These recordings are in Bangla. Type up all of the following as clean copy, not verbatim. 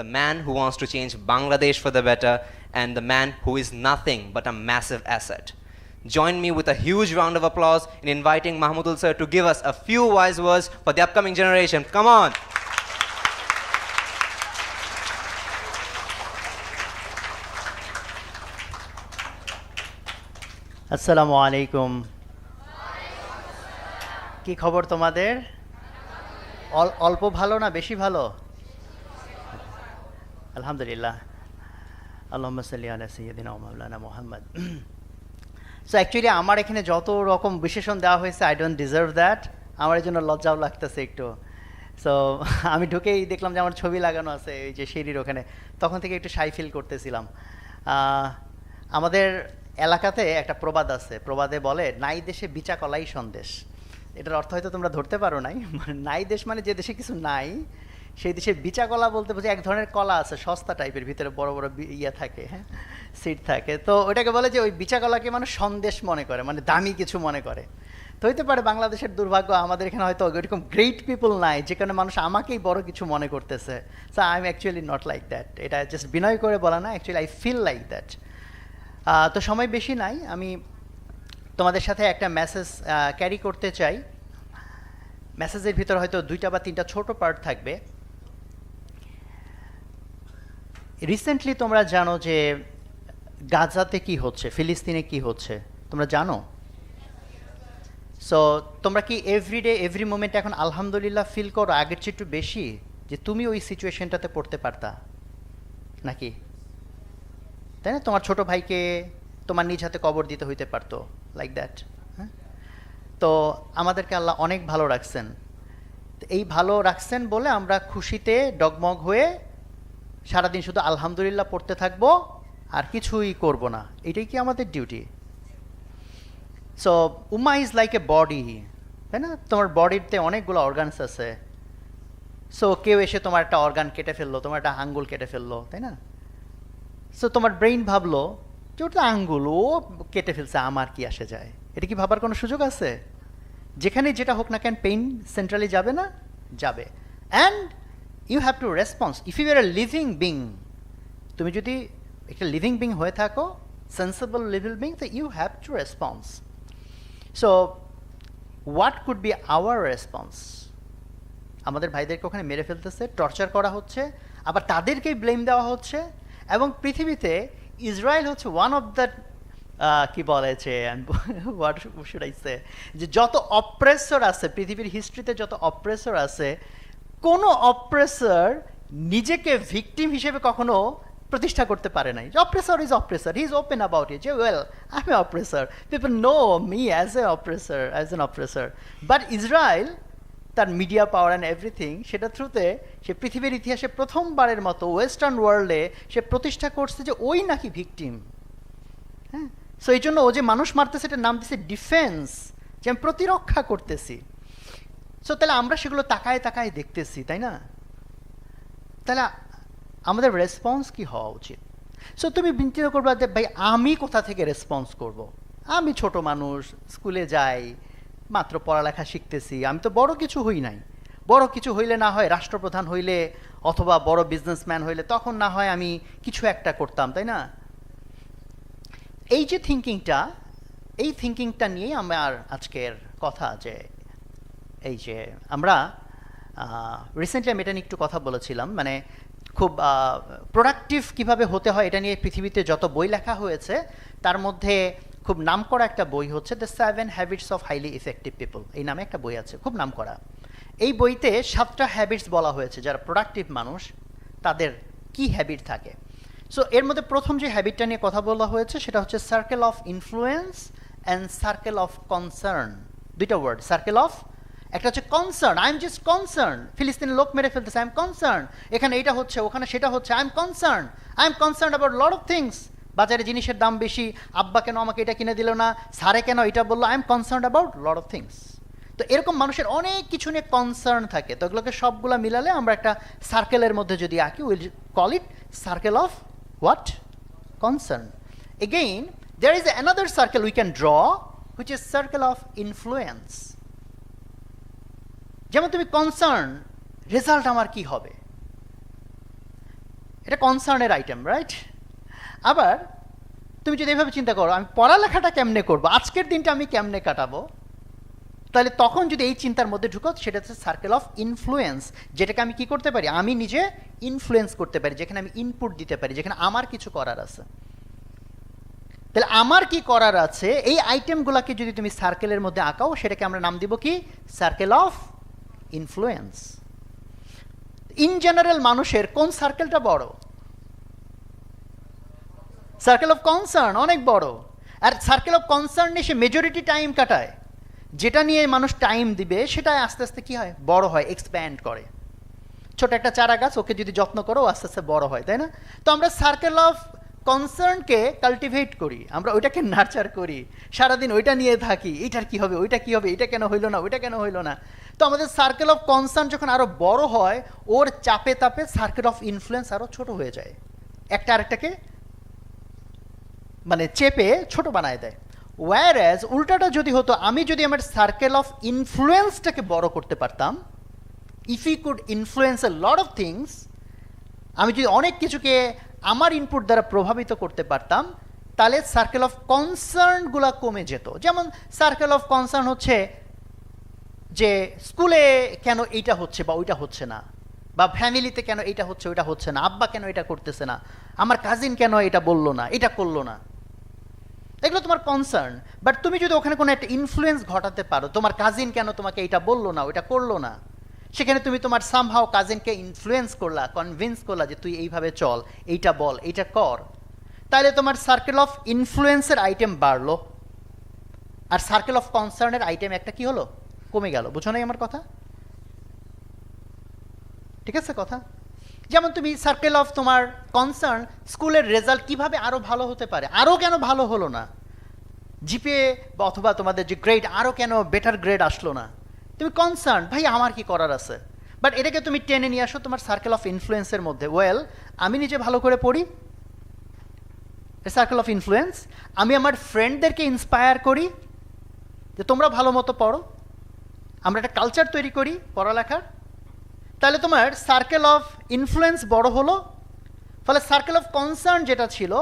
the man who wants to change Bangladesh for the better, and the man who is nothing but a massive asset. Join me with a huge round of applause in inviting Mahmudul sir to give us a few wise words for the upcoming generation. Come on. আসসালামু আলাইকুম। কি খবর তোমাদের? অল্প ভালো না বেশি ভালো? আলহামদুলিল্লাহ। আল্লাহুম্মা সাল্লি আলা সাইয়্যিদিনা ওয়া মাওলানা মুহাম্মদ। সো অ্যাকচুয়ালি আমার এখানে যত রকম বিশেষণ দেওয়া হয়েছে, আই ডোন্ট ডিজার্ভ দ্যাট। আমার এই জন্য লজ্জাও লাগতেছে একটু। সো আমি ঢুকেই দেখলাম যে আমার ছবি লাগানো আছে এই যে সিঁড়ির ওখানে, তখন থেকে একটু শাই ফিল করতেছিলাম। আমাদের এলাকাতে একটা প্রবাদ আছে, প্রবাদে বলে নাই দেশে বিচা কলাই সন্দেশ। এটার অর্থ হয়তো তোমরা ধরতে পারো নাই। নাই দেশ মানে যে দেশে কিছু নাই, সেই দেশে বিচা কলা বলতে বোঝে এক ধরনের কলা আছে সস্তা টাইপের, ভিতরে বড় বড় ইয়ে থাকে, হ্যাঁ সিট থাকে। তো ওইটাকে বলে যে ওই বিচা কলাকে মানুষ সন্দেশ মনে করে, মানে দামি কিছু মনে করে। তো হইতে পারে বাংলাদেশের দুর্ভাগ্য, আমাদের এখানে হয়তো ওইরকম গ্রেট পিপল নাই যে কারণে মানুষ আমাকেই বড় কিছু মনে করতেছে। So I am actually not like that. এটা জাস্ট বিনয় করে বলা না, actually I feel like that. তো সময় বেশি নাই, আমি তোমাদের সাথে একটা মেসেজ ক্যারি করতে চাই। মেসেজের ভিতর হয়তো 2টা বা 3টা ছোট পার্ট থাকবে। রিসেন্টলি তোমরা জানো যে গাজাতে কি হচ্ছে, ফিলিস্তিনে কি হচ্ছে, তোমরা জানো? সো তোমরা কি এভরিডে এভরি মোমেন্ট এখন আলহামদুলিল্লাহ ফিল করো আগের চেয়ে একটু বেশি, যে তুমি ওই সিচুয়েশনটাতে পড়তে পারতা নাকি? তাই না? তোমার ছোট ভাইকে তোমার নিজ হাতে কবর দিতে হইতে পারতো, লাইক দ্যাট। হ্যাঁ, তো আমাদেরকে আল্লাহ অনেক ভালো রাখছেন। এই ভালো রাখছেন বলে আমরা খুশিতে ডগমগ হয়ে সারাদিন শুধু আলহামদুলিল্লাহ পড়তে থাকবো আর কিছুই করব না। এটাই কি আমাদের ডিউটি? সো উম্মাহ ইজ লাইক এ বডি, তাই না? তোমার বডিতে অনেকগুলো অর্গানস আছে। সো কেউ এসে তোমার একটা অর্গান কেটে ফেললো, তোমার একটা আঙ্গুল কেটে ফেললো, তাই না? সো তোমার ব্রেইন ভাবলো যে ওটা আঙ্গুল, ও কেটে ফেলছে, আমার কি আসে যায়? এটা কি ভাবার কোনো সুযোগ আছে? যেখানে যেটা হোক না কেন পেইন সেন্ট্রালি যাবে না? যাবে। And you have to response. If you are a living being, তুমি যদি একটা লিভিং বিং হয়ে থাকো, সেন্সিবল লিভিং বিং, তো you have to response. So what could be our response? আমাদের ভাইদেরকে ওখানে মেরে ফেলতেছে, টর্চার করা হচ্ছে, আবার তাদেরকেই ব্লেম দেওয়া হচ্ছে। এবং পৃথিবীতে ইসরায়েল হচ্ছে ওয়ান অফ দ্য কি বলেছে, হোয়াট শুড আই সে, যে যত অপ্রেসর আছে পৃথিবীর হিস্ট্রিতে, যত অপ্রেসর আছে, কোনো অপ্রেসর নিজেকে ভিকটিম হিসেবে কখনো প্রতিষ্ঠা করতে পারে নাই। Oppressor is oppressor, he is open about it, যে well I am oppressor, people know me as a oppressor, as an oppressor. But Israel তার মিডিয়া পাওয়ার অ্যান্ড এভরিথিং, সেটা থ্রুতে সে পৃথিবীর ইতিহাসে প্রথমবারের মতো ওয়েস্টার্ন ওয়ার্ল্ডে সে প্রতিষ্ঠা করছে যে ওই নাকি ভিকটিম। হ্যাঁ, সো এই জন্য ও যে মানুষ মারতেছে এটার নাম দিচ্ছে ডিফেন্স, যে আমি প্রতিরক্ষা করতেছি। সো তাহলে আমরা সেগুলো তাকায় তাকায় দেখতেছি, তাই না? তাহলে আমাদের রেসপন্স কি হওয়া উচিত? সো তুমি চিন্তা করবা যে ভাই আমি কোথা থেকে রেসপন্স করব? আমি ছোট মানুষ, স্কুলে যাই, মাত্র পড়ালেখা শিখতেছি, আমি তো বড় কিছু হই নাই। বড় কিছু হইলে না হয় রাষ্ট্রপ্রধান হইলে অথবা বড় বিজনেসম্যান হইলে তখন না হয় আমি কিছু একটা করতাম, তাই না? এই যে থিঙ্কিংটা, এই থিঙ্কিংটা নিয়েই আমার আজকের কথা। যে এই যে আমরা রিসেন্টলি আমি এটা নিয়ে একটু কথা বলেছিলাম, মানে খুব প্রোডাক্টিভ কিভাবে হতে হয় এটা নিয়ে পৃথিবীতে যত বই লেখা হয়েছে তার মধ্যে খুব নামকরা একটা বই হচ্ছে the 7 habits of highly effective people, এই নামে একটা বই আছে, খুব নামকরা। এই বইতে 7টা হ্যাবিটস বলা হয়েছে যারা প্রোডাক্টিভ মানুষ তাদের কি হ্যাবিট থাকে। সো এর মধ্যে প্রথম যে হ্যাবিটটা নিয়ে কথা বলা হয়েছে সেটা হচ্ছে circle of influence and circle of concern. দুইটা ওয়ার্ড, সার্কেল অফ, একটা হচ্ছে concern, I am just concern, ফিলিস্তিনের লোক মেরে ফেলতেছে, আই এম কনসার্ন, এখানে এটা হচ্ছে ওখানে সেটা হচ্ছে, I am concern about lot of things. বাজারে জিনিসের দাম বেশি, আব্বা কেন আমাকে এটা কিনে দিল না, স্যারে কেন এটা বললো, I am concern about lot of things. তো এরকম মানুষের অনেক কিছু নিয়ে কনসার্ন থাকে। তো এগুলোকে সবগুলো মিলালে আমরা একটা সার্কেলের মধ্যে যদি আঁকি, will call it circle of what? Concern. Again there is another circle we can draw which is circle of influence. যেমন তুমি কনসার্ন, রেজাল্ট আমার কি হবে, এটা কনসার্নের আইটেম, রাইট? আবার তুমি যদি এভাবে চিন্তা করো আমি পড়ালেখাটা কেমনে করবো, আজকের দিনটা আমি কেমনে কাটাবো, তাহলে তখন যদি এই চিন্তার মধ্যে ঢুকো, সেটা হচ্ছে সার্কেল অফ ইনফ্লুয়েন্স, যেটাকে আমি কি করতে পারি, আমি নিজে ইনফ্লুয়েন্স করতে পারি, যেখানে আমি ইনপুট দিতে পারি, যেখানে আমার কিছু করার আছে। তাহলে আমার কি করার আছে, এই আইটেমগুলোকে যদি তুমি সার্কেলের মধ্যে আঁকাও, সেটাকে আমরা নাম দিব কি, circle of influence. In general মানুষের কোন সার্কেলটা বড়? সার্কেল অফ কনসার্ন অনেক বড়। আর সার্কেল অফ কনসার্ন নিয়ে সে মেজরিটি টাইম কাটায়, যেটা নিয়ে মানুষ টাইম দিবে সেটা আস্তে আস্তে কি হয়, বড় হয়, এক্সপ্যান্ড করে। ছোট একটা চারা গাছ, ওকে যদি যত্ন করো আস্তে আস্তে বড় হয়, তাই না? তো আমরা সার্কেল অফ কনসার্নকে কাল্টিভেট করি, আমরা ওইটাকে নার্চার করি, সারাদিন ওইটা নিয়ে থাকি, এইটার কি হবে, ওইটা কি হবে, এটা কেন হইলো না, ওইটা কেন হইলো না। তো আমাদের সার্কেল অফ কনসার্ন যখন আরো বড় হয়, ওর চাপে তাপে সার্কেল অফ ইনফ্লুয়েন্স আরো ছোট হয়ে যায়, একটা আরেকটাকে মানে চেপে ছোট বানায় দেয়। ওয়্যারএজ উল্টাটা যদি হতো, আমি যদি আমার সার্কেল অফ ইনফ্লুয়েন্সটাকে বড় করতে পারতাম, if you could influence a lot of things, আমি যদি অনেক কিছুকে আমার ইনপুট দ্বারা প্রভাবিত করতে পারতাম, তাহলে সার্কেল অফ কনসার্নগুলো কমে যেত। যেমন সার্কেল অফ কনসার্ন হচ্ছে যে স্কুলে কেন এইটা হচ্ছে বা ওইটা হচ্ছে না, বা ফ্যামিলিতে কেন এইটা হচ্ছে ওইটা হচ্ছে না, আব্বা কেন এটা করতেছে না, আমার কাজিন কেন এটা বললো না, এটা করলো না, এগুলো তোমার কনসার্ন। বাট তুমি যদি ওখানে কোনো একটা ইনফ্লুয়েন্স ঘটাতে পারো, তোমার কাজিন কেন তোমাকে এটা বললো না, ওইটা করলো না, সেখানে তুমি তোমার সামহাও কাজিনকে ইনফ্লুয়েন্স করলা, কনভিন্স করলা যে তুই এইভাবে চল, এইটা বল, এইটা কর, তাহলে তোমার সার্কেল অফ ইনফ্লুয়েন্সের আইটেম বাড়লো, আর সার্কেল অফ কনসার্নের আইটেম একটা কি হলো, কমে গেল। বুঝো নাই আমার কথা? ঠিক আছে কথা? যেমন তুমি সার্কেল অফ তোমার কনসার্ন, স্কুলের রেজাল্ট কিভাবে আরো ভালো হতে পারে, আরো কেন ভালো হলো না, জিপিএ বা অথবা তোমাদের যে গ্রেড, আরো কেন বেটার গ্রেড আসলো না, তুমি কনসার্ন, ভাই আমার কি করার আছে। বাট এটাকে তুমি টেনে নিয়ে আসো তোমার সার্কেল অফ ইনফ্লুয়েন্সের মধ্যে, ওয়েল আমি নিজে ভালো করে পড়ি, সার্কেল অফ ইনফ্লুয়েন্স, আমি আমার ফ্রেন্ডদেরকে ইন্সপায়ার করি যে তোমরা ভালো মতো পড়ো, আমরা একটা কালচার তৈরি করি পড়ালেখার, তাহলে তোমার সার্কেল অফ ইনফ্লুয়েন্স বড় হলো। ফলে সার্কেল অফ কনসার্ন যেটা ছিল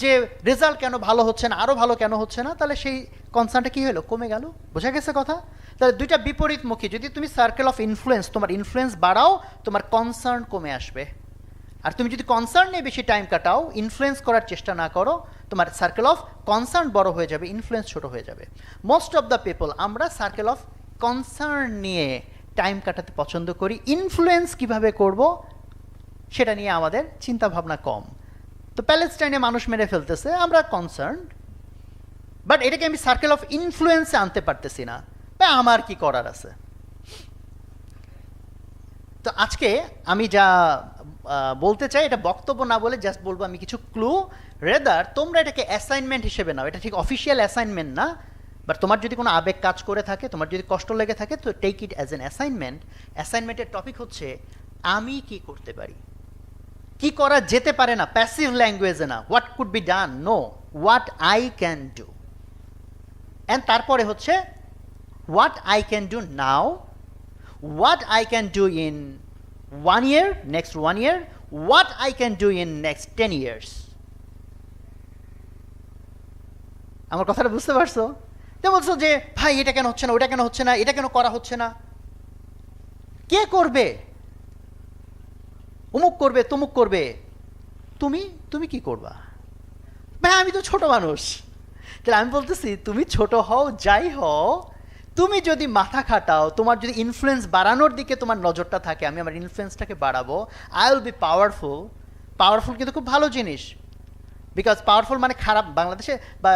যে রেজাল্ট কেন ভালো হচ্ছে না, আরো ভালো কেন হচ্ছে না, তাহলে সেই কনসার্নটা কি হলো, কমে গেল। বোঝা গেছে কথা? তাহলে দুইটা বিপরীতমুখী, যদি তুমি সার্কেল অফ ইনফ্লুয়েন্স, তোমার ইনফ্লুয়েন্স বাড়াও, তোমার কনসার্ন কমে আসবে। আর তুমি যদি কনসার্ন নিয়ে বেশি টাইম কাটাও, ইনফ্লুয়েন্স করার চেষ্টা না করো, তোমার সার্কেল অফ কনসার্ন বড় হয়ে যাবে, ইনফ্লুয়েন্স ছোট হয়ে যাবে। মোস্ট অফ দ্য পিপল আমরা সার্কেল অফ কনসার্ন নিয়ে টাইম কাটাতে পছন্দ করি, ইনফ্লুয়েন্স কিভাবে করব সেটা নিয়ে আমাদের চিন্তা ভাবনা কম। তো প্যালেস্টাইনে মানুষ মেরে ফেলতেছে, আমরা কনসার্ন, বাট এটাকে আমি সার্কেল অফ ইনফ্লুয়েন্সে আনতে পারতেছি না, বা আমার কি করার আছে। তো আজকে আমি যা বলতে চাই, এটা বক্তব্য না বলে জাস্ট বলবো আমি কিছু ক্লু, রেদার তোমরা এটাকে অ্যাসাইনমেন্ট হিসেবে নাও, এটা ঠিক অফিসিয়াল অ্যাসাইনমেন্ট না, বাট তোমার যদি কোনো আবেগ কাজ করে থাকে, তোমার যদি কষ্ট লেগে থাকে, তো take it as an assignment. অ্যাসাইনমেন্টের টপিক হচ্ছে আমি কি করতে পারি, কি করা যেতে পারে না, প্যাসিভ ল্যাঙ্গুয়েজে না, what could be done, no, what I can do. And তারপরে হচ্ছে what I can do now, what I can do in 1 year, next 1 year, what I can do in next 10 years. আমার কথাটা বুঝতে পারছো? তো বলছো যে ভাই এটা কেন হচ্ছে না, ওটা কেন হচ্ছে না, এটা কেন করা হচ্ছে না, কে করবে, অমুক করবে, তমুক করবে, তুমি তুমি কি করবা? ভাই আমি তো ছোট মানুষ। তাহলে আমি বলতেছি তুমি ছোট হও, যাই হও, তুমি যদি মাথা খাটাও, তোমার যদি ইনফ্লুয়েন্স বাড়ানোর দিকে তোমার নজরটা থাকে, আমি আমার ইনফ্লুয়েন্সটাকে বাড়াবো, I will be powerful. Powerful কিন্তু খুব ভালো জিনিস, বিকজ পাওয়ারফুল মানে খারাপ, বাংলাদেশে বা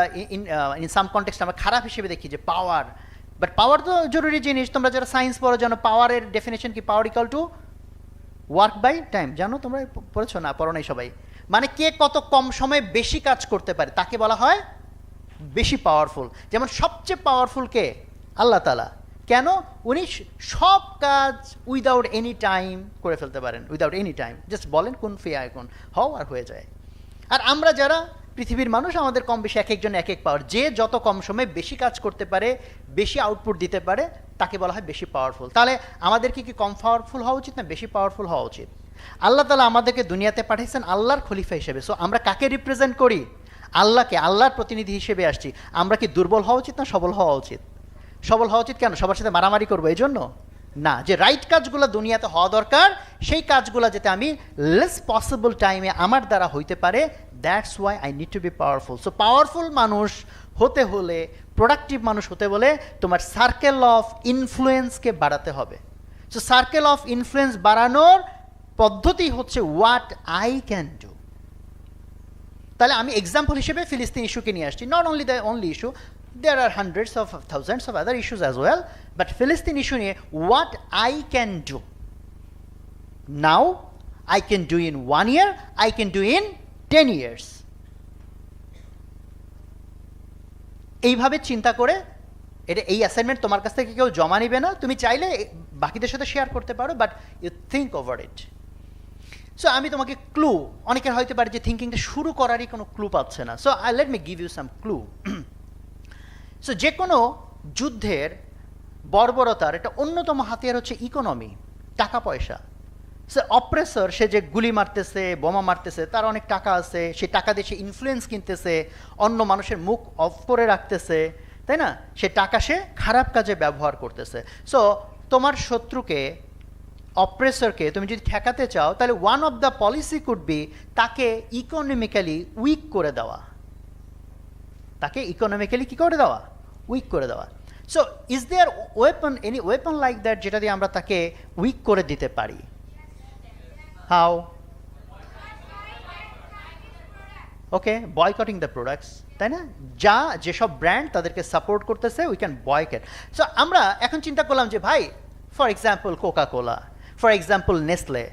ইন সাম কনটেক্সট আমরা খারাপ হিসেবে দেখি যে পাওয়ার, বাট পাওয়ার তো জরুরি জিনিস। তোমরা যারা সায়েন্স পড়ো জানো পাওয়ারের ডেফিনেশন কি, power equal to work by time, জানো তোমরা, পড়েছো না? পড়ো নাই সবাই। মানে কে কত কম সময়ে বেশি কাজ করতে পারে তাকে বলা হয় বেশি পাওয়ারফুল। যেমন সবচেয়ে পাওয়ারফুল কে? আল্লাহ তাআলা। কেন? উনি সব কাজ উইদাউট এনি টাইম করে ফেলতে পারেন, উইদাউট এনি টাইম, জাস্ট বলেন কুন ফায়াকুন, হও আর হয়ে যায়। আর আমরা যারা পৃথিবীর মানুষ, আমাদের কম বেশি এক একজন এক এক পাওয়ার, যে যত কম সময়ে বেশি কাজ করতে পারে, বেশি আউটপুট দিতে পারে, তাকে বলা হয় বেশি পাওয়ারফুল। তাহলে আমাদের কি কম পাওয়ারফুল হওয়া উচিত না বেশি পাওয়ারফুল হওয়া উচিত? আল্লাহ তাআলা আমাদেরকে দুনিয়াতে পাঠিয়েছেন আল্লাহর খলিফা হিসেবে। সো আমরা কাকে রিপ্রেজেন্ট করি? আল্লাহকে। আল্লাহর প্রতিনিধি হিসেবে আসছি। আমরা কি দুর্বল হওয়া উচিত না সবল হওয়া উচিত? সবল হওয়া উচিত। কেন? সবার সাথে মারামারি করবো এই জন্য না, যে রাইট কাজগুলো দুনিয়াতে হওয়া দরকার সেই কাজগুলো যাতে আমি লেস পসিবল টাইমে আমার দ্বারা হইতে পারে, that's why I need to B powerful. So powerful মানুষ হতে হলে, প্রোডাক্টিভ মানুষ হতে হলে তোমার সার্কেল অফ ইনফ্লুয়েন্সকে বাড়াতে হবে। সো সার্কেল অফ ইনফ্লুয়েন্স বাড়ানোর পদ্ধতি হচ্ছে হোয়াট আই ক্যান ডু। তাহলে আমি এক্সাম্পল হিসেবে ফিলিস্তিন ইস্যুকে নিয়ে আসছি। Not only the only issue, there are hundreds of thousands of other issues as well, but Philistine issue niye what I can do now, I can do in 1 year, I can do in 10 years. এইভাবে চিন্তা করে এটা, এই অ্যাসাইনমেন্ট তোমার কাছ থেকে কেউ জমা নেবে না, তুমি চাইলে বাকিদের সাথে শেয়ার করতে পারো, but you think over it. So আমি তোমাকে ক্লু, অনেকের হয়তো পারে যে থিঙ্কিংটা শুরু করারই কোনো ক্লু পাচ্ছে না। So let me give you some clue. So যে কোনো যুদ্ধের বর্বরতার একটা অন্যতম হাতিয়ার হচ্ছে ইকোনমি, টাকা পয়সা। সে অপ্রেসর, সে যে গুলি মারতেছে, বোমা মারতেছে, তার অনেক টাকা আছে, সে টাকা দিয়ে সে ইনফ্লুয়েন্স কিনতেছে, অন্য মানুষের মুখ অফ করে রাখতেছে, তাই না? সে টাকা সে খারাপ কাজে ব্যবহার করতেছে। সো তোমার শত্রুকে, অপ্রেসরকে তুমি যদি ঠেকাতে চাও, তাহলে one of the policy could be তাকে ইকোনমিক্যালি উইক করে দেওয়া। তাকে ইকোনমিক্যালি কী করে দেওয়া? উইক করে দেওয়া। So is there weapon, any weapon like that যেটা দিয়ে আমরা তাকে উইক করে দিতে পারি? How? Okay, boycotting the products, তাই না? যা যেসব ব্র্যান্ড তাদেরকে সাপোর্ট করতেছে, উই ক্যান বয়কট। সো আমরা এখন চিন্তা করলাম যে ভাই, for example Coca Cola, for example Nestle,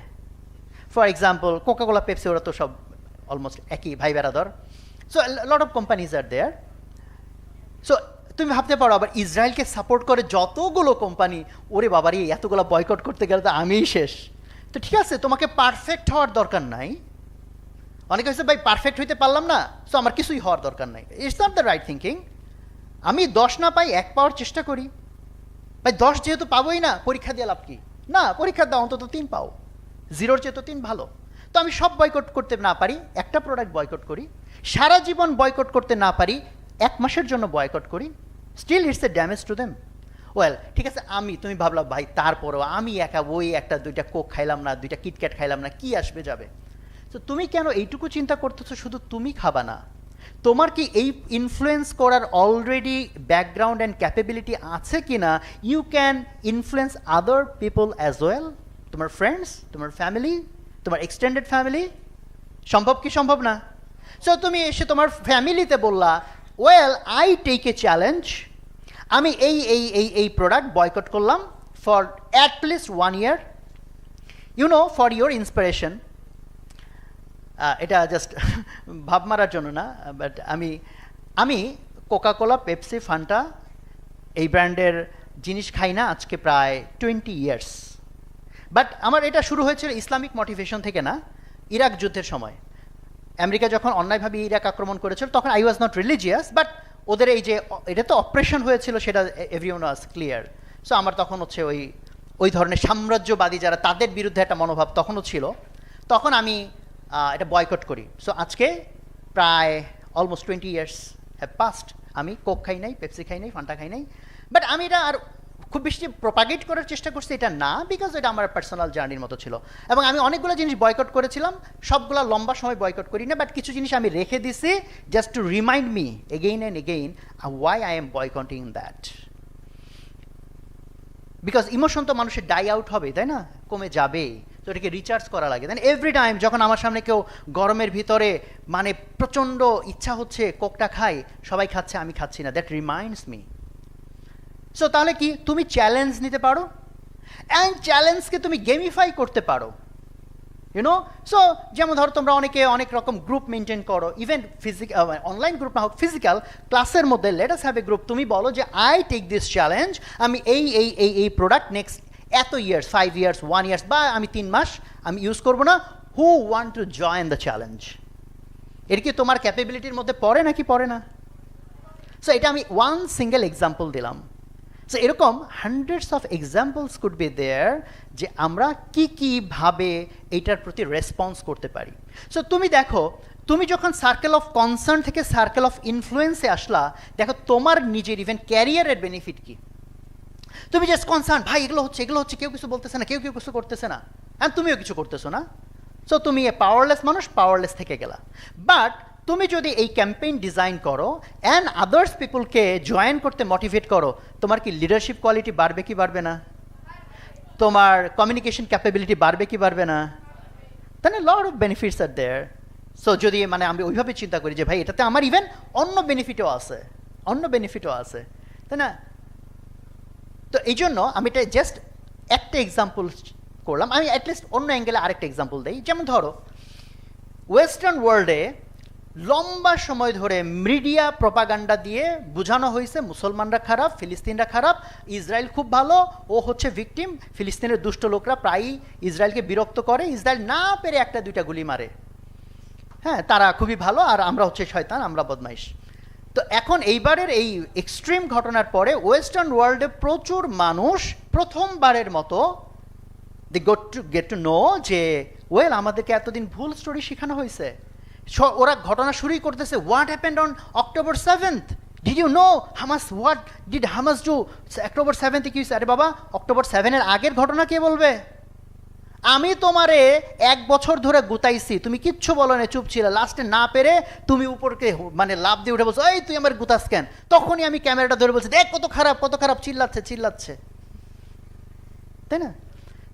for example Coca Cola, Pepsi, ওরা তো সব অলমোস্ট একই ভাই বেরাদর। So lot of companies are there. So তুমি ভাবতে পারো আবার ইসরায়েলকে সাপোর্ট করে যতগুলো কোম্পানি, ওরে বাবারি এতগুলো বয়কট করতে গেলে তো আমিই শেষ। তো ঠিক আছে, তোমাকে পারফেক্ট হওয়ার দরকার নাই। অনেকে হচ্ছে ভাই পারফেক্ট হইতে পারলাম না, সো আমার কিছুই হওয়ার দরকার নাই। It's not the right thinking. আমি 10 না পাই 1 পাওয়ার চেষ্টা করি। ভাই 10 যেহেতু পাবোই না, পরীক্ষা দিয়ে লাভ কি? না, পরীক্ষা দাও, অন্তত 3 পাও। 0-র চেয়ে তো 3 ভালো। তো আমি সব বয়কট করতে না পারি, একটা প্রোডাক্ট বয়কট করি। সারা জীবন বয়কট করতে না পারি, 1 মাসের জন্য বয়কট করি। Still it's a damage to them. Well, ঠিক আছে, তুমি ভাবলাম ভাই তারপরেও আমি একা ওই 1-2টা কোক খাইলাম না, 2টা কিটক্যাট খাইলাম না, কি আসবে যাবে? তো তুমি কেন এইটুকু চিন্তা করতেছো শুধু তুমি খাবা না? তোমার কি এই ইনফ্লুয়েন্স করার অলরেডি ব্যাকগ্রাউন্ড অ্যান্ড ক্যাপাবিলিটি আছে কি না? You can influence other people as well. তোমার ফ্রেন্ডস, তোমার ফ্যামিলি, তোমার এক্সটেন্ডেড ফ্যামিলি। সম্ভব কি সম্ভব না? সো তুমি এসে তোমার ফ্যামিলিতে বললা, well I take a challenge, আমি এই প্রোডাক্ট বয়কট করলাম for at least 1 year। You know, for your inspiration, এটা জাস্ট ভাব মারার জন্য না, বাট আমি কোকা কোলা, পেপসি, ফান্টা এই ব্র্যান্ডের জিনিস খাই না আজকে প্রায় 20 years। বাট আমার এটা শুরু হয়েছিল ইসলামিক মোটিভেশন থেকে না, ইরাক যুদ্ধের সময়। আমেরিকা যখন অন্যায়ভাবে ইরাক আক্রমণ করেছিল, তখন I was not religious, but ওদের এই যে এটা তো অপারেশন হয়েছিল, সেটা এভরিওয়ান ওয়াজ ক্লিয়ার। সো আমার তখন হচ্ছে ওই ধরনের সাম্রাজ্যবাদী যারা, তাদের বিরুদ্ধে একটা মনোভাব তখনও ছিল। তখন আমি এটা বয়কট করি। সো আজকে প্রায় অলমোস্ট 20 years হ্যাভ পাস্ট। আমি কোক খাই নাই, পেপসি খাই নাই, ফান্টা খাই নাই। বাট আমি এটা আর খুব বেশি প্রপাগেট করার চেষ্টা করছি এটা না, বিকজ এটা আমার পার্সোনাল জার্নির মতো ছিল। এবং আমি অনেকগুলো জিনিস বয়কট করেছিলাম, সবগুলো লম্বা সময় বয়কট করি না, বাট কিছু জিনিস আমি রেখে দিছি just to remind me again and again why I am boycotting that. Because emotion তো মানুষের ডাই আউট হবে, তাই না? কমে যাবে, তো এটাকে রিচার্জ করা লাগে। দেন এভরি টাইম যখন আমার সামনে কেউ গরমের ভিতরে মানে প্রচণ্ড ইচ্ছা হচ্ছে কোকটা খাই, সবাই খাচ্ছে, আমি খাচ্ছি না, দ্যাট রিমাইন্ডস মি। সো তাহলে কি তুমি চ্যালেঞ্জ নিতে পারো, অ্যান্ড চ্যালেঞ্জকে তুমি গেমিফাই করতে পারো, ইউনো। সো যেমন ধরো তোমরা অনেকে অনেক রকম গ্রুপ মেনটেন করো, ইভেন ফিজিক্যাল অনলাইন গ্রুপ না হোক, ফিজিক্যাল ক্লাসের মধ্যে let us have a group. তুমি বলো যে আই টেক দিস চ্যালেঞ্জ, আমি এই প্রোডাক্ট নেক্সট এত ইয়ার্স, 5 years, 1 year, বা আমি 3 মাস আমি ইউজ করবো না। Who want to join the challenge? এটা কি তোমার ক্যাপাবিলিটির মধ্যে পড়ে নাকি পড়ে না? সো এটা আমি 1 single এক্সাম্পল দিলাম। সো এরকম hundreds of examples could be there যে আমরা কীভাবে এইটার প্রতি রেসপন্স করতে পারি। সো তুমি দেখো, তুমি যখন সার্কেল অফ কনসার্ন থেকে সার্কেল অফ ইনফ্লুয়েন্সে আসলা, দেখো তোমার নিজের ইভেন ক্যারিয়ারের বেনিফিট কি। তুমি জাস্ট কনসার্ন, ভাই এগুলো হচ্ছে কেউ কিছু বলতেছে না, কেউ কিছু করতেছে না, অ্যান্ড তুমিও কিছু করতেছো না, সো তুমি পাওয়ারলেস মানুষ, পাওয়ারলেস থেকে গেলা। বাট তুমি যদি এই ক্যাম্পেইন ডিজাইন করো অ্যান্ড আদার্স পিপলকে জয়েন করতে মোটিভেট করো, তোমার কি লিডারশিপ কোয়ালিটি বাড়বে কি বাড়বে না? তোমার কমিউনিকেশন ক্যাপাবিলিটি বাড়বে কি বাড়বে না? তাহলে lot of benefits are there. So যদি মানে আমি ওইভাবে চিন্তা করি যে ভাই এটাতে আমার ইভেন অন্য বেনিফিটও আছে, তাই না? তো এই জন্য আমি এটা জাস্ট একটা এক্সাম্পল করলাম। আমি অ্যাটলিস্ট অন্য অ্যাঙ্গেলে আরেকটা এক্সাম্পল দিই। যেমন ধরো, ওয়েস্টার্ন ওয়ার্ল্ডে লম্বা সময় ধরে মিডিয়া প্রপাগান্ডা দিয়ে বোঝানো হয়েছে মুসলমানরা খারাপ, ফিলিস্তিনরা খারাপ, ইসরায়েল খুব ভালো, ও হচ্ছে ভিকটিম, ফিলিস্তিনের দুষ্ট লোকরা প্রায়ই ইসরায়েলকে বিরক্ত করে, ইসরায়েল না পেরে একটা দুইটা গুলি মারে, হ্যাঁ তারা খুবই ভালো, আর আমরা হচ্ছে শয়তান, আমরা বদমাইশ। তো এখন এইবারের এই এক্সট্রিম ঘটনার পরে ওয়েস্টার্ন ওয়ার্ল্ডে প্রচুর মানুষ প্রথমবারের মতো দে গেট টু নো যে ওয়েল আমাদেরকে এতদিন ভুল স্টোরি শেখানো হয়েছে। ওরা ঘটনা শুরুই করতেছে, what happened on October 7th? Did you know Hamas, what did Hamas do October 7th? কি হয়েছে? আরে বাবা, October 7 আগের ঘটনা কে বলবে? আমি তোমারে 1 বছর ধরে গুতাইছি, তুমি কিচ্ছু বলো না, চুপ ছিল, লাস্টে না পেরে তুমি উপরকে মানে লাভ দিয়ে উঠে বলছো এই তুই আমার গুতাস কেন? তখনই আমি ক্যামেরাটা ধরে বলছি দেখ কত খারাপ, চিল্লাচ্ছে, তাই না?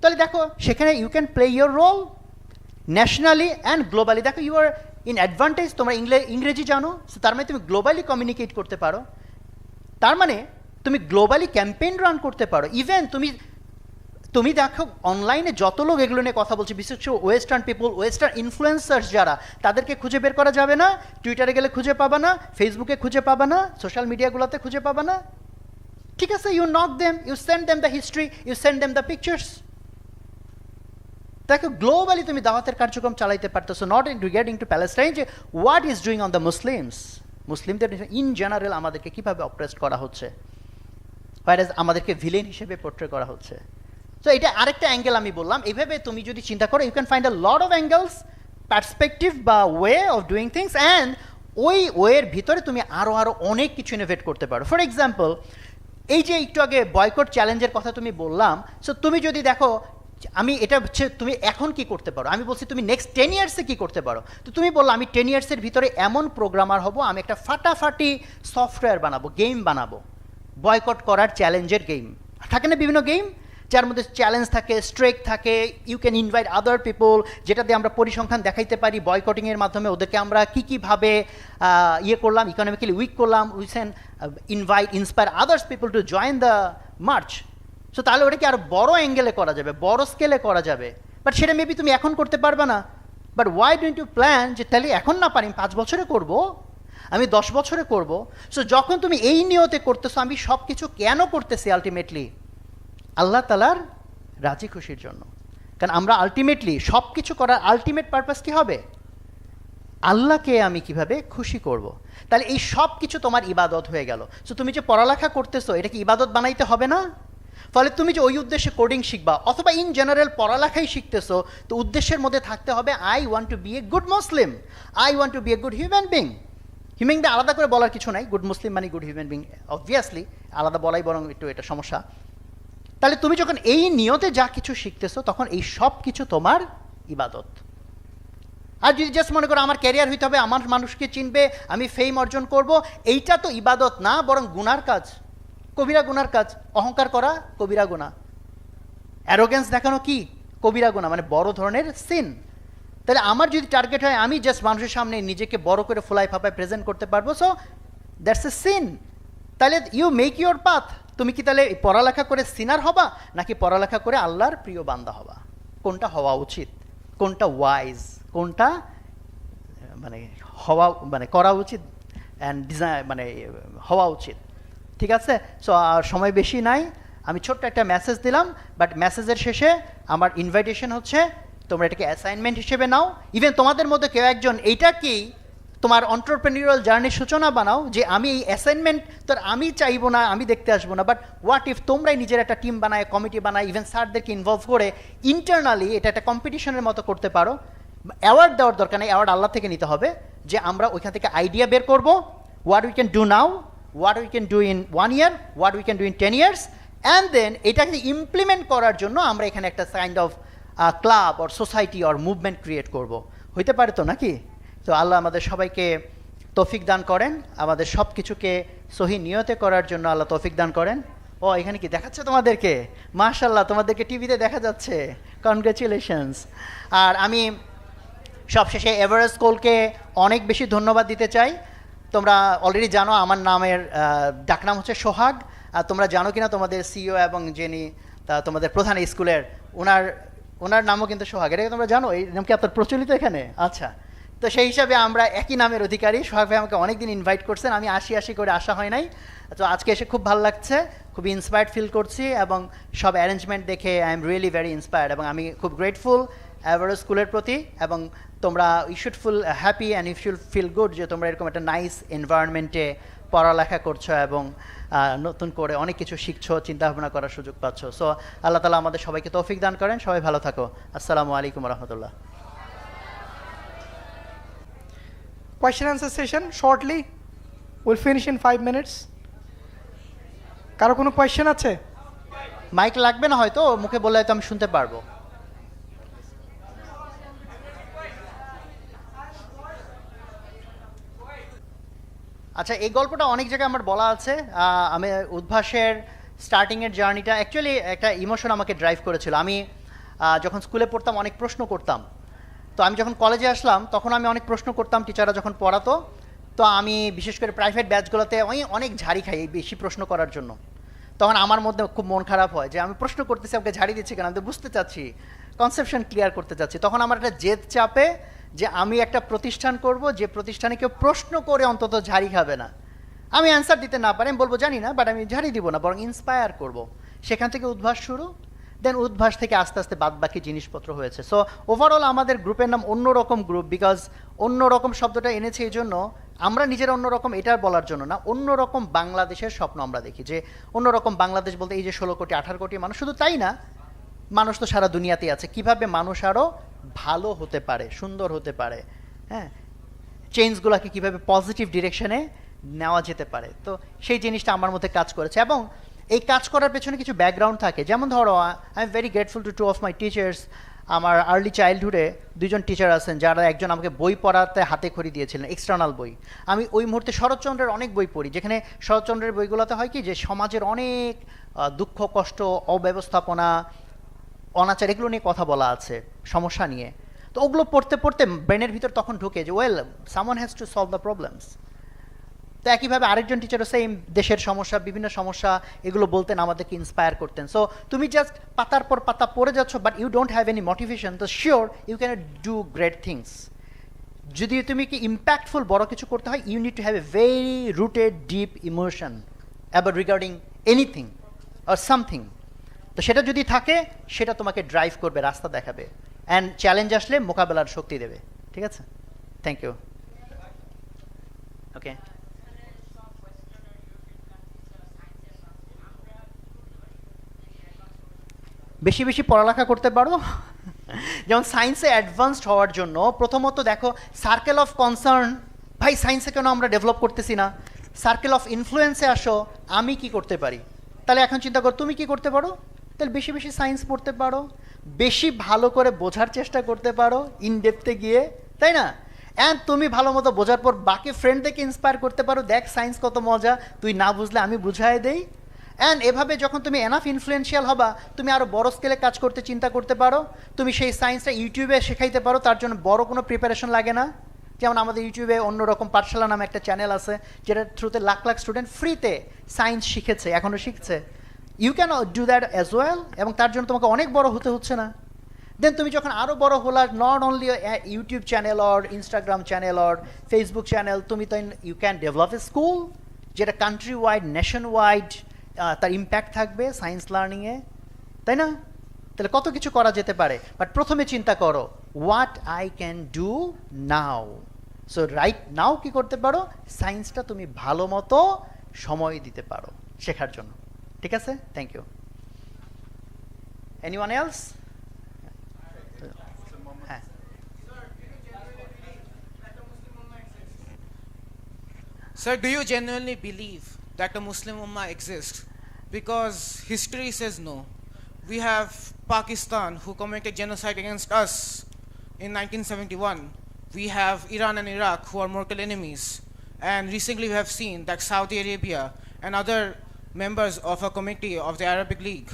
তাহলে দেখো সেখানে you can play your role nationally and globally. দেখো ইউ আর ইন অ্যাডভান্টেজ, তোমরা ইংরেজি জানো, তার মানে তুমি গ্লোবালি কমিউনিকেট করতে পারো, তার মানে তুমি গ্লোবালি ক্যাম্পেইন রান করতে পারো। ইভেন তুমি দেখো অনলাইনে যত লোক এগুলো নিয়ে কথা বলছে, বিশেষ করে ওয়েস্টার্ন পিপল, ওয়েস্টার্ন ইনফ্লুয়েন্সার্স যারা, তাদেরকে খুঁজে বের করা যাবে না, টুইটারে গেলে খুঁজে পাবা না, ফেসবুকে খুঁজে পাবা না, সোশ্যাল মিডিয়াগুলোতে খুঁজে পাবা না, ঠিক আছে? You knock them, you send them the history, you send them the pictures. দেখো গ্লোবালি তুমি দাওয়াতের কার্যক্রম চালাইতে পারতেছো, not in regarding to Palestine, যে what is doing on the মুসলিমদের ইন জেনারেল আমাদেরকে কীভাবে অপ্রেসড করা হচ্ছে, হোয়াট আমাদেরকে ভিলেন হিসেবে পোর্ট্রে করা হচ্ছে। তো এটা আরেকটা অ্যাঙ্গেল আমি বললাম। এইভাবে তুমি যদি চিন্তা করো, you can find a lot of angles, perspective বা way of doing things, and ওই ওয়ের ভিতরে তুমি আরও অনেক কিছু ইনোভেট করতে পারো। ফর এক্সাম্পল, এই যে একটু আগে বয়কট চ্যালেঞ্জের কথা তুমি বললাম, সো তুমি যদি দেখো, আমি এটা হচ্ছে তুমি এখন কি করতে পারো, আমি বলছি তুমি নেক্সট 10 ইয়ার্সে কি করতে পারো। তো তুমি বললো আমি 10 ইয়ার্সের ভিতরে এমন প্রোগ্রামার হব, আমি একটা ফাটাফাটি সফটওয়্যার বানাবো, গেম বানাবো, বয়কট করার চ্যালেঞ্জের গেম থাকে না, বিভিন্ন গেম যার মধ্যে চ্যালেঞ্জ থাকে, স্ট্রেক থাকে, you can invite other people, যেটা দিয়ে আমরা পরিসংখ্যান দেখাইতে পারি বয়কটিংয়ের মাধ্যমে ওদেরকে আমরা কীভাবে ইয়ে করলাম, ইকোনমিক্যালি উইক করলাম, we can inspire others people to join the March. So তাহলে ওটাকে আরও বড় অ্যাঙ্গেলে করা যাবে, বড় স্কেলে করা যাবে, বাট সেটা মেবি তুমি এখন করতে পারবে না। But why don't you plan যে তাহলে এখন না পারি, 5 বছরে করব, আমি 10 বছরে করব। সো যখন তুমি এই নিয়তে করতেছো, আমি সব কিছু কেন করতেছি, আলটিমেটলি আল্লাহ তাআলার রাজি খুশির জন্য। কারণ আমরা আলটিমেটলি সব কিছু করার আলটিমেট পারপাস কী হবে? আল্লাহকে আমি কিভাবে খুশি করব। তাহলে এই সব কিছু তোমার ইবাদত হয়ে গেল। সো তুমি যে পড়ালেখা করতেছো, এটা কি ইবাদত বানাইতে হবে না? ফলে তুমি যে ওই উদ্দেশ্যে কোডিং শিখবা, অথবা ইন জেনারেল পড়ালেখাই শিখতেছো, তো উদ্দেশ্যের মধ্যে থাকতে হবে I want to be a good Muslim, I want to be a good human being. Human being আলাদা করে বলার কিছু নাই, গুড মুসলিম মানে গুড হিউম্যান বিং, অবভিয়াসলি আলাদা বলাই বরং একটু এটা সমস্যা। তাহলে তুমি যখন এই নিয়তে যা কিছু শিখতেছো, তখন এই সব কিছু তোমার ইবাদত। আর যদি জাস্ট মনে করো আমার ক্যারিয়ার হইতে হবে, আমার মানুষকে চিনবে, আমি ফেম অর্জন করব, এইটা তো ইবাদত না, বরং গুনার কাজ, কবিরা গুনার কাজ। অহংকার করা কবিরা গুনাহ, অ্যারোগেন্স দেখানো কি কবিরা গুনাহ, মানে বড় ধরনের সিন। তাহলে আমার যদি টার্গেট হয় আমি জাস্ট মানুষের সামনে নিজেকে বড় করে ফোলাই ফাপায় প্রেজেন্ট করতে পারবো, সো দ্যাটস এ সিন। তাহলে ইউ মেক ইউর পাথ। তুমি কি তাহলে পড়ালেখা করে সিনার হবা, নাকি পড়ালেখা করে আল্লাহর প্রিয় বান্দা হবা? কোনটা হওয়া উচিত, কোনটা ওয়াইজ, কোনটা মানে হওয়া মানে করা উচিত অ্যান্ড ডিজাইন মানে হওয়া উচিত, ঠিক আছে? সো আর সময় বেশি নাই, আমি ছোট্ট একটা মেসেজ দিলাম, বাট মেসেজের শেষে আমার ইনভাইটেশন হচ্ছে তোমরা এটাকে অ্যাসাইনমেন্ট হিসেবে নাও। ইভেন তোমাদের মধ্যে কেউ একজন এইটা কি তোমার অন্টারপ্রেনিউরাল জার্নির সূচনা বানাও যে আমি এই অ্যাসাইনমেন্ট তো আমি চাইবো না, আমি দেখতে আসবো না, বাট হোয়াট ইফ তোমরাই নিজের একটা টিম বানায়, কমিটি বানায়, ইভেন স্যারদেরকে ইনভলভ করে ইন্টারনালি এটা একটা কম্পিটিশনের মতো করতে পারো। অ্যাওয়ার্ড দেওয়ার দরকার নেই, অ্যাওয়ার্ড আল্লাহ থেকে নিতে হবে, যে আমরা ওইখান থেকে আইডিয়া বের করবো, what we can do now, what we can do in 1 year, what we can do in 10 years, and then এটাকে ইমপ্লিমেন্ট করার জন্য আমরা এখানে একটা kind of club or society or movement create করব। হইতে পারে তো নাকি? তো আল্লাহ আমাদের সবাইকে তৌফিক দান করেন, আমাদের সব কিছুকে সহি নিয়তে করার জন্য আল্লাহ তৌফিক দান করেন। ও এখানে কি দেখাচ্ছে তোমাদেরকে? মাশাআল্লাহ, তোমাদেরকে টিভিতে দেখা যাচ্ছে, কনগ্রাচুলেশনস। আর আমি সবশেষে এভারেস্ট কোলকে অনেক বেশি ধন্যবাদ দিতে চাই। তোমরা অলরেডি জানো আমার নামের ডাকনাম হচ্ছে সোহাগ, আর তোমরা জানো কিনা তোমাদের সিইও এবং যিনি তোমাদের প্রধান স্কুলের ওনার নামও কিন্তু সোহাগ, এটা তোমরা জানো? এই নাম কি আপনার প্রচলিত এখানে? আচ্ছা, তো সেই হিসাবে আমরা একই নামের অধিকারী। সোহাগ ভাই আমাকে অনেকদিন ইনভাইট করছেন, আমি আসি করে আসা হয় নাই, তো আজকে এসে খুব ভালো লাগছে, খুব ইন্সপায়ার্ড ফিল করছি, এবং সব অ্যারেঞ্জমেন্ট দেখে I am really very inspired, এবং আমি খুব গ্রেটফুল এভারেস্ট স্কুলের প্রতি। এবং তোমরা you should feel happy and you should feel good যে তোমরা এরকম একটা নাইস এনভায়রনমেন্টে পড়ালেখা করছো এবং নতুন করে অনেক কিছু শিখছো, চিন্তাভাবনা করার সুযোগ পাচ্ছ। সো আল্লাহ তাআলা আমাদের সবাইকে তৌফিক দান করেন। সবাই ভালো থাকো। আসসালামু আলাইকুম রহমতুল্লাহ। Question answer session shortly. We'll finish in 5 minutes. কারো কোনো কোয়েশ্চেন আছে? মাইক লাগবে না হয়তো, মুখে বললে হয়তো আমি শুনতে পারবো। আচ্ছা, এই গল্পটা অনেক জায়গায় আমার বলা আছে। আমি উদ্ভাসের স্টার্টিংয়ের জার্নিটা অ্যাকচুয়ালি একটা ইমোশন আমাকে ড্রাইভ করেছিল। আমি যখন স্কুলে পড়তাম অনেক প্রশ্ন করতাম, তো আমি যখন কলেজে আসলাম তখন আমি অনেক প্রশ্ন করতাম, টিচাররা যখন পড়াতো, তো আমি বিশেষ করে প্রাইভেট ব্যাচগুলোতে অনেক ঝাড়ি খাই এই বেশি প্রশ্ন করার জন্য। তখন আমার মধ্যে খুব মন খারাপ হয় যে আমি প্রশ্ন করতেছি, আমাকে ঝাড়ি দিচ্ছি কেন, আমি তো বুঝতে চাচ্ছি, কনসেপশন ক্লিয়ার করতে চাচ্ছি। তখন আমার একটা জেদ চাপে যে আমি একটা প্রতিষ্ঠান করব, যে প্রতিষ্ঠানে কেউ প্রশ্ন করে অন্তত ঝাড়ি খাবে না। আমি অ্যান্সার দিতে না পারি, আমি বলবো জানি না, বাট আমি ঝাড়ি দিব না, বরং ইন্সপায়ার করব। সেখান থেকে উদ্ভাস শুরু, দেন উদ্ভাস থেকে আস্তে আস্তে বাদবাকি জিনিসপত্র হয়েছে। সো ওভারঅল আমাদের গ্রুপের নাম অন্যরকম গ্রুপ, বিকজ অন্যরকম শব্দটা এনেছে এই জন্য, আমরা নিজেরা অন্যরকম এটার বলার জন্য না, অন্যরকম বাংলাদেশের স্বপ্ন আমরা দেখি, যে অন্যরকম বাংলাদেশ বলতে এই যে 16 কোটি 18 কোটি মানুষ, শুধু তাই না, মানুষ তো সারা দুনিয়াতেই আছে, কিভাবে মানুষ আরও ভালো হতে পারে, সুন্দর হতে পারে, হ্যাঁ, চেঞ্জগুলোকে কিভাবে পজিটিভ ডিরেকশনে নেওয়া যেতে পারে। তো সেই জিনিসটা আমার মধ্যে কাজ করেছে, এবং এই কাজ করার পেছনে কিছু ব্যাকগ্রাউন্ড থাকে। যেমন ধরো, I am very grateful to 2 of my teachers. আমার আর্লি চাইল্ডহুডে 2জন টিচার আছেন, যারা একজন আমাকে বই পড়াতে হাতে খড়ি দিয়েছিলেন, এক্সটার্নাল বই। আমি ওই মুহূর্তে শরৎচন্দ্রের অনেক বই পড়ি, যেখানে শরৎচন্দ্রের বইগুলোতে হয় কি যে সমাজের অনেক দুঃখ, কষ্ট, অব্যবস্থাপনা, অনাচার, এগুলো নিয়ে কথা বলা আছে, সমস্যা নিয়ে। তো ওগুলো পড়তে পড়তে ব্রেনের ভিতর তখন ঢুকে যে well, someone has to solve the problems. তো একইভাবে আরেকজন টিচারও সেম দেশের সমস্যা, বিভিন্ন সমস্যা, এগুলো বলতেন, আমাদেরকে ইন্সপায়ার করতেন। সো তুমি জাস্ট পাতার পর পাতা পড়ে যাচ্ছ, but you don't have any motivation, তো sure you can do great things. যদি তুমি কি ইম্প্যাক্টফুল বড় কিছু করতে হয়, you need to have a very rooted deep emotion about regarding anything or something. তো সেটা যদি থাকে, সেটা তোমাকে ড্রাইভ করবে, রাস্তা দেখাবে, অ্যান্ড চ্যালেঞ্জ আসলে মোকাবেলার শক্তি দেবে। ঠিক আছে, থ্যাংক ইউ। ওকে, বেশি বেশি পড়ালেখা করতে পারো। যেমন সায়েন্সে অ্যাডভান্সড হওয়ার জন্য প্রথমত দেখো সার্কেল অফ কনসার্ন, ভাই সায়েন্সে কেন আমরা ডেভেলপ করতেছি না? সার্কেল অফ ইনফ্লুয়েন্সে আসো, আমি কি করতে পারি? তাহলে এখন চিন্তা করো তুমি কি করতে পারো, তাহলে বেশি বেশি সায়েন্স পড়তে পারো, বেশি ভালো করে বোঝার চেষ্টা করতে পারো ইন ডেপথে গিয়ে, তাই না? অ্যান্ড তুমি ভালো মতো বোঝার পর বাকি ফ্রেন্ডদেরকে ইন্সপায়ার করতে পারো, দেখ সায়েন্স কত মজা, তুই না বুঝলে আমি বুঝাই দেই। অ্যান্ড এভাবে যখন তুমি এনাফ ইনফ্লুয়েন্সিয়াল হবা, তুমি আরও বড় স্কেলে কাজ করতে চিন্তা করতে পারো। তুমি সেই সায়েন্সটা ইউটিউবে শেখাইতে পারো, তার জন্য বড় কোনো প্রিপারেশন লাগে না। যেমন আমাদের ইউটিউবে অন্যরকম পাঠশালা নামে একটা চ্যানেল আছে, যেটার থ্রুতে লাখ লাখ স্টুডেন্ট ফ্রিতে সায়েন্স শিখেছে, এখনও শিখছে। You can do that as well, এবং তার জন্য তোমাকে অনেক বড় হতে হচ্ছে না। দেন তুমি যখন আরও বড় হলা, not only YouTube channel or Instagram channel or Facebook channel, তুমি তো you can develop a school, যেটা কান্ট্রি ওয়াইড, নেশন ওয়াইড তার ইম্প্যাক্ট থাকবে সায়েন্স লার্নিংয়ে, তাই না? তাহলে কত কিছু করা যেতে পারে। বাট প্রথমে চিন্তা করো, what I can do now, so right now কি করতে পারো, সায়েন্সটা তুমি ভালো মতো সময় দিতে পারো শেখার জন্য। ঠিক আছে, থ্যাংক ইউ। Anyone else? হ্যাঁ, Sir, do you genuinely believe that a Muslim Ummah exists? Because history says no. We have Pakistan, who committed genocide against us in 1971. We have Iran and Iraq, who are mortal enemies. And recently we have seen that Saudi Arabia and other members of a committee of the Arabic League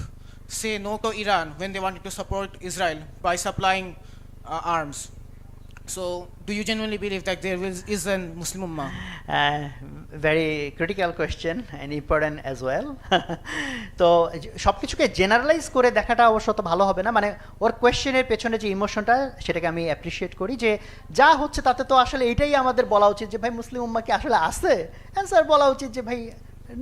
say no to Iran when they wanted to support Israel by supplying arms. So, do you genuinely believe that there is a Muslim Ummah? Very critical question and important as well. তো সব কিছুকে জেনারেলাইজ করে দেখাটা অবশ্য তো ভালো হবে না, মানে ওর কোয়েশ্চেনের পেছনে যে ইমোশনটা সেটাকে আমি অ্যাপ্রিসিয়েট করি, যে যা হচ্ছে তাতে তো আসলে এটাই আমাদের বলা উচিত যে ভাই মুসলিম উম্মাহ কি আসলে আছে, অ্যান্সার বলা উচিত যে ভাই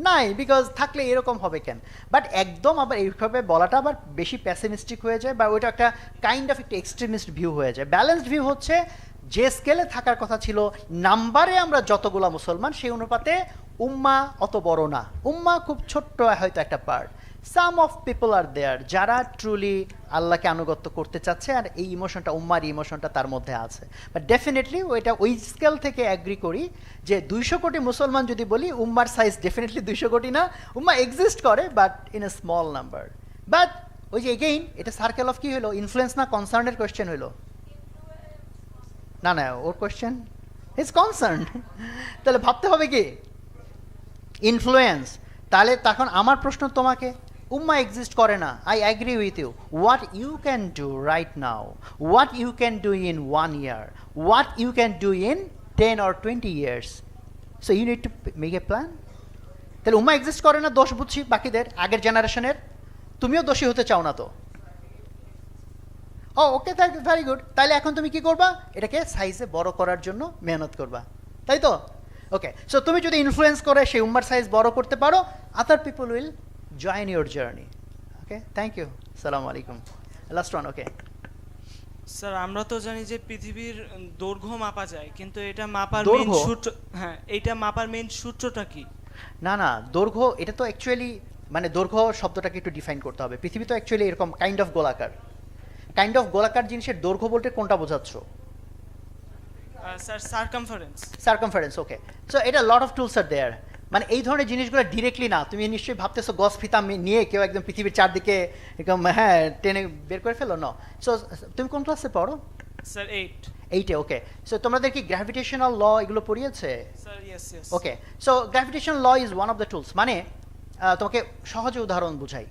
নাই, বিকজ থাকলে এরকম হবে কেন। বাট একদম আবার এইভাবে বলাটা আবার বেশি প্যাসিমিস্টিক হয়ে যায়, বা ওইটা একটা কাইন্ড অফ একটা এক্সট্রিমিস্ট ভিউ হয়ে যায়। ব্যালেন্সড ভিউ হচ্ছে যে স্কেলে থাকার কথা ছিল, নাম্বারে আমরা যতগুলা মুসলমান সেই অনুপাতে উম্মা অত বড় না, উম্মা খুব ছোট্ট হয়তো একটা পার্ট। সাম অফ পিপল আর দেয়ার যারা ট্রুলি আল্লাহকে আনুগত্য করতে চাচ্ছে, আর এই ইমোশনটা উম্মার ইমোশনটা তার মধ্যে আছে। বাট ডেফিনেটলি ওইটা ওই স্কেল থেকে অ্যাগ্রি করি যে 200 কোটি মুসলমান যদি বলি, উম্মার সাইজ ডেফিনেটলি 200 কোটি না, উম্মা এক্সিস্ট করে but in a small number. But ওই যে এগেইন এটা সার্কেল অফ কি হলো, ইনফ্লুয়েন্স না কনসার্নের কোয়েশ্চেন হলো? না না, ওর কোয়েশ্চেন ইজ কনসার্ন। তাহলে ভাবতে হবে কি ইনফ্লুয়েন্স। তাহলে তখন আমার প্রশ্ন তোমাকে, উম্মা এক্সিস্ট করে না, I agree with you, what you can do right now, what you can do in 1 year, what you can do in 10 or 20 years, so you need to make a plan. তাহলে উম্মা এক্সিস্ট করে না, দোষ বুঝছি বাকিদের, আগের জেনারেশনের, তুমিও দোষী হতে চাও না তো। ও ওকে, ভেরি গুড। তাহলে এখন তুমি কি করবা, এটাকে সাইজে বড় করার জন্য মেহনত করবা, তাই তো? ওকে, সো তুমি যদি ইনফ্লুয়েন্স করে সেই উম্মার সাইজ বড় করতে পারো, other people will join your journey. Okay, thank you, আসসালামু আলাইকুম। Last one. ওকে স্যার, আমরা তো জানি যে পৃথিবীর দৈর্ঘ্য মাপা যায়, কিন্তু এটা মাপার মেইন দৈর্ঘ্য? সূত্র, হ্যাঁ, এটা মাপার মেইন সূত্রটা কি? না না, দৈর্ঘ্য এটা তো অ্যাকচুয়ালি, মানে দৈর্ঘ্য শব্দটাকে একটু ডিফাইন করতে হবে। পৃথিবী তো অ্যাকচুয়ালি এরকম কাইন্ড অফ গোলাকার, কাইন্ড অফ গোলাকার জিনিসের দৈর্ঘ্য বলতে কোনটা বোঝাচ্ছ? Sir, circumference. Circumference, okay. So এটা লট অফ টুলস আর দেয়ার, মানে এই ধরনের জিনিসগুলো ডিরেক্টলি না। তুমি নিশ্চয়ই ভাবতেছো গস ফিতা নিয়ে কেউ একদম পৃথিবীর চারদিকে এরকম হ্যাঁ টেনে বের করে ফেলো, ন। সো তুমি কোন ক্লাসে পড়ো? স্যার 8। 8-এ, ওকে। সো তোমাদের কি গ্র্যাভিটেশনাল ল এগুলো পড়িয়েছে? Sir yes yes. Okay, so gravitational law is one of the tools. মানে তোমাকে সহজে উদাহরণ বুঝাই,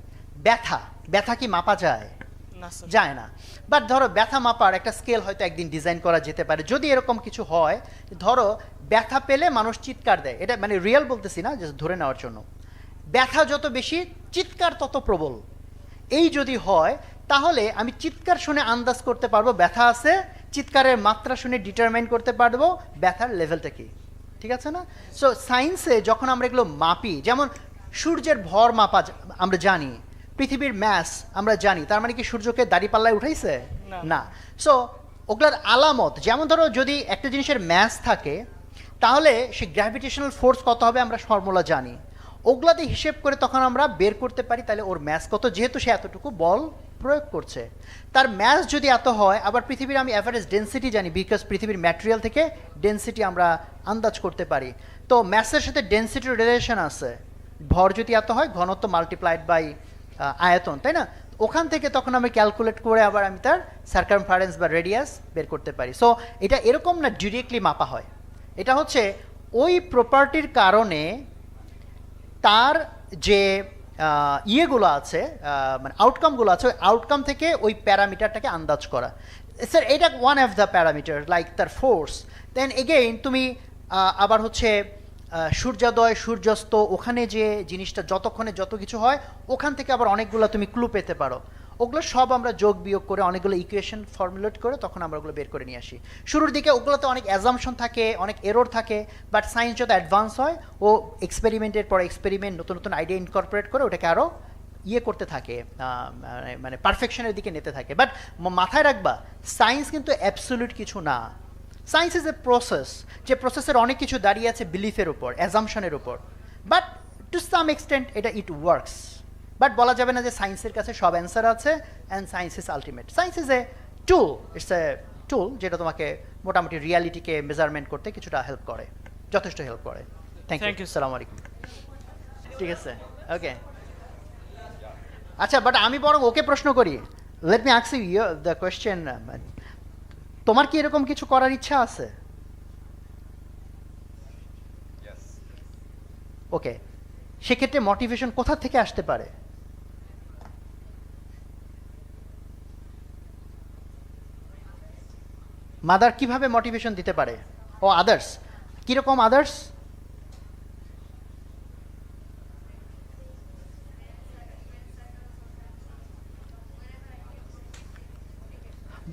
ব্যথা, ব্যথা কি মাপা যায়? না স্যার, যায় না। বাট ধরো ব্যথা মাপার একটা স্কেল হয়তো একদিন ডিজাইন করা যেতে পারে, যদি এরকম কিছু হয়। ধরো ব্যথা পেলে মানুষ চিৎকার দেয়, এটা মানে রিয়েল বলতেছি না, জাস্ট ধরে নেওয়ার জন্য। ব্যথা যত বেশি, চিৎকার তত প্রবল। এই যদি হয়, তাহলে আমি চিৎকার শুনে আন্দাজ করতে পারবো ব্যথা আছে, চিৎকারের মাত্রা শুনে ডিটারমাইন করতে পারবো ব্যথার লেভেলটা কি। ঠিক আছে না? সো সায়েন্সে যখন আমরা এগুলো মাপি, যেমন সূর্যের ভর মাপা আমরা জানি, পৃথিবীর ম্যাস আমরা জানি, তার মানে কি সূর্যকে দাঁড়িপাল্লায় উঠাইছে? না। সো ওগুলার আলামত, যেমন ধরো যদি একটা জিনিসের ম্যাস থাকে, তাহলে সে গ্র্যাভিটেশনাল ফোর্স কত হবে আমরা ফর্মুলা জানি, ওগুলাতে হিসেব করে তখন আমরা বের করতে পারি তাহলে ওর ম্যাস কত, যেহেতু সে এতটুকু বল প্রয়োগ করছে। তার ম্যাস যদি এত হয়, আবার পৃথিবীর আমি অ্যাভারেজ ডেন্সিটি জানি, বিকজ পৃথিবীর ম্যাটেরিয়াল থেকে ডেন্সিটি আমরা আন্দাজ করতে পারি। তো ম্যাসের সাথে ডেন্সিটির রিলেশন আছে, ভর যদি এত হয়, ঘনত্ব মাল্টিপ্লাইড বাই আয়তন, তাই না? ওখান থেকে তখন আমি ক্যালকুলেট করে আবার আমি তার সার্কামফারেন্স বা রেডিয়াস বের করতে পারি। সো এটা এরকম না ডিরেক্টলি মাপা হয়, এটা হচ্ছে ওই প্রপার্টির কারণে তার যে ইয়েগুলো আছে, মানে আউটকামগুলো আছে, ওই আউটকাম থেকে ওই প্যারামিটারটাকে আন্দাজ করা। স্যার এটা one of the parameter, like তার ফোর্স। দেন এগেইন তুমি আবার হচ্ছে সূর্যোদয় সূর্যাস্ত, ওখানে যে জিনিসটা যতক্ষণে যত কিছু হয়, ওখান থেকে আবার অনেকগুলো তুমি ক্লু পেতে পারো। ওগুলো সব আমরা যোগ বিয়োগ করে অনেকগুলো ইকুয়েশন ফর্মুলেট করে তখন আমরা ওগুলো বের করে নিয়ে আসি। শুরুর দিকে ওগুলোতে অনেক অ্যাজাম্পশন থাকে, অনেক এরর থাকে, বাট সায়েন্স যত অ্যাডভান্স হয়, ও এক্সপেরিমেন্টের পরে এক্সপেরিমেন্ট, নতুন নতুন আইডিয়া ইনকর্পোরেট করে ওটাকে আরও ইয়ে করতে থাকে, মানে পারফেকশনের দিকে নিতে থাকে। বাট মাথায় রাখবা, সায়েন্স কিন্তু অ্যাবসলিউট কিছু না। সায়েন্স ইজ এ প্রসেস, যে প্রসেসের অনেক কিছু দাঁড়িয়ে আছে বিলিফের উপর, অ্যাজাম্পশনের উপর, বাট টু সাম এক্সটেন্ট এটা ইট ওয়ার্কস। বাট বলা যাবে না যে সায়েন্সের কাছে সব অ্যান্সার আছে and science is ultimate. Science is a tool, it's a tool যেটা তোমাকে মোটামুটি রিয়ালিটিকে মেজারমেন্ট করতে কিছুটা হেল্প করে, যথেষ্ট হেল্প করে। Thank Thank you, you, sir. সালাম আলাইকুম। ঠিক আছে, ওকে। আচ্ছা, বাট আমি বরং ওকে প্রশ্ন করি, let me ask you the question, তোমার কি এরকম কিছু করার ইচ্ছা আছে? ওকে, সেক্ষেত্রে মোটিভেশন কোথা থেকে আসতে পারে? মাদার কিভাবে মোটিভেশন দিতে পারে? ও আদার্স, কিরকম আদার্স?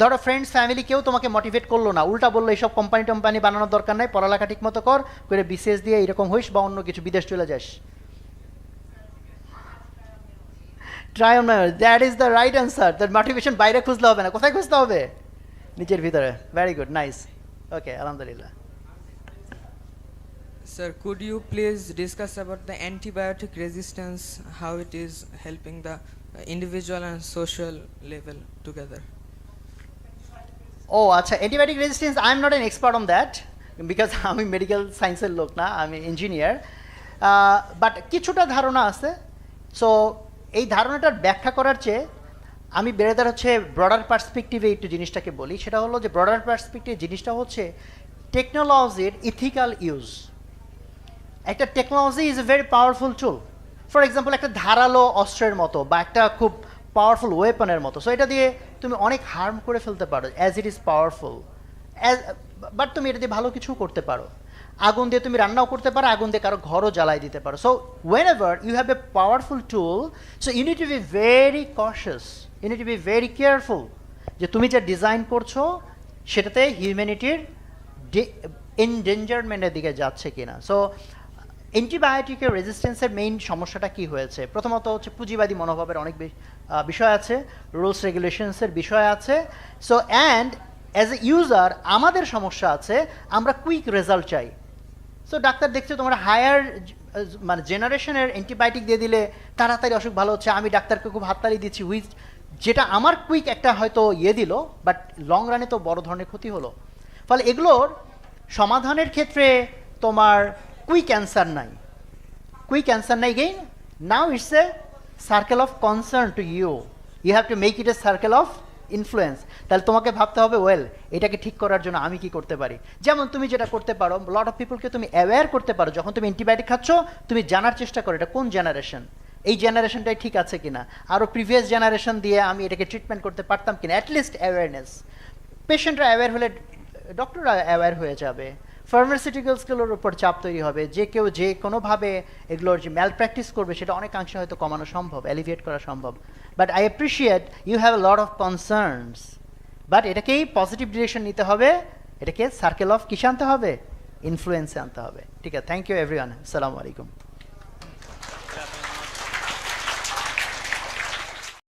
ধরো ফ্রেন্ডস ফ্যামিলি কেউ তোমাকে মোটিভেট করলো না, উল্টা বললো এইসব কোম্পানি টোম্পানি বানানোর দরকার নাই, পড়ালেখা ঠিক মতো কর, করে বিসিএস দিয়ে এরকম হইস বা অন্য কিছু বিদেশ চলে যাস। Try on, that is the right answer. That motivation বাইরে খুঁজলে হবে না, কোথায় খুঁজতে হবে? নিজের ভিতরে। ভেরি গুড, নাইস, ওকে, আলহামদুলিল্লাহ। Sir, could you please discuss about the antibiotic resistance, how it is helping the individual and social level together? ও আচ্ছা, antibiotic resistance, I am not an expert on that, because আমি মেডিকেল সায়েন্সের লোক না, আমি ইঞ্জিনিয়ার, বাট কিছুটা ধারণা আছে। সো এই ধারণাটার ব্যাখ্যা করার চেয়ে আমি বেড়েদার হচ্ছে ব্রডার পার্সপেক্টিভে একটু জিনিসটাকে বলি। সেটা হলো যে ব্রডার পার্সপেক্টিভ জিনিসটা হচ্ছে টেকনোলজির ইথিক্যাল ইউজ। একটা technology is a very powerful tool. For example, একটা ধারালো অস্ত্রের মতো বা একটা খুব পাওয়ারফুল ওয়েপনের মতো। সো এটা দিয়ে তুমি অনেক হার্ম করে ফেলতে পারো as it is powerful, but তুমি এটা দিয়ে ভালো কিছু করতে পারো। আগুন দিয়ে তুমি রান্নাও করতে পারো, আগুন দিয়ে কারো ঘরও জ্বালাই দিতে পারো। So whenever you have a powerful tool, so you need to be very cautious, you need to be very careful যে তুমি যা ডিজাইন করছো সেটাতে হিউম্যানিটির এনডেঞ্জারমেন্টের দিকে যাচ্ছে কিনা। সো অ্যান্টিবায়োটিকের রেজিস্ট্যান্সের মেইন সমস্যাটা কি হয়েছে? প্রথমত হচ্ছে পুঁজিবাদী মনোভাবের অনেক বিষয় আছে, রুলস রেগুলেশনসের বিষয় আছে। So and as a user আমাদের সমস্যা আছে, আমরা কুইক রেজাল্ট চাই। সো ডাক্তার দেখছে তোমার হায়ার মানে জেনারেশনের অ্যান্টিবায়োটিক দিয়ে দিলে তাড়াতাড়ি অসুখ ভালো হচ্ছে, আমি ডাক্তারকে খুব হাততালি দিচ্ছি, হুইচ যেটা আমার কুইক একটা হয়তো দিল, বাট লং রানে তো বড় ধরনের ক্ষতি হলো। ফলে এগুলোর সমাধানের ক্ষেত্রে তোমার কুইক অ্যান্সার নাই, কুইক অ্যান্সার নাই। Again now it's a circle of concern to you, you have to make it a circle of influence. তাহলে তোমাকে ভাবতে হবে, ওয়েল এটাকে ঠিক করার জন্য আমি কি করতে পারি। যেমন তুমি যেটা করতে পারো, লট অফ পিপলকে তুমি অ্যাওয়্যার করতে পারো। যখন তুমি অ্যান্টিবায়োটিক খাচ্ছ, তুমি জানার চেষ্টা করো এটা কোন জেনারেশন, এই জেনারেশনটাই ঠিক আছে কিনা, আরও প্রিভিয়াস জেনারেশন দিয়ে আমি এটাকে ট্রিটমেন্ট করতে পারতাম কিনা। অ্যাটলিস্ট অ্যাওয়ারনেস, পেশেন্টরা অ্যাওয়্যার হলে ডক্টররা অ্যাওয়্যার হয়ে যাবে, ফার্মাসিউটিক্যালসগুলোর উপর চাপ তৈরি হবে, যে কেউ যে কোনোভাবে এগুলোর যে ম্যাল প্র্যাকটিস করবে সেটা অনেকাংশে হয়তো কমানো সম্ভব, অ্যালিভিয়েট করা সম্ভব। But I appreciate you have a lot of concerns, but এটাকেই পজিটিভ ডিরেকশন নিতে হবে, এটাকে সার্কেল অফ কিসে আনতে হবে, ইনফ্লুয়েন্সে আনতে হবে। ঠিক আছে, থ্যাংক ইউ এভরিওয়ান, আসসালামু আলাইকুম।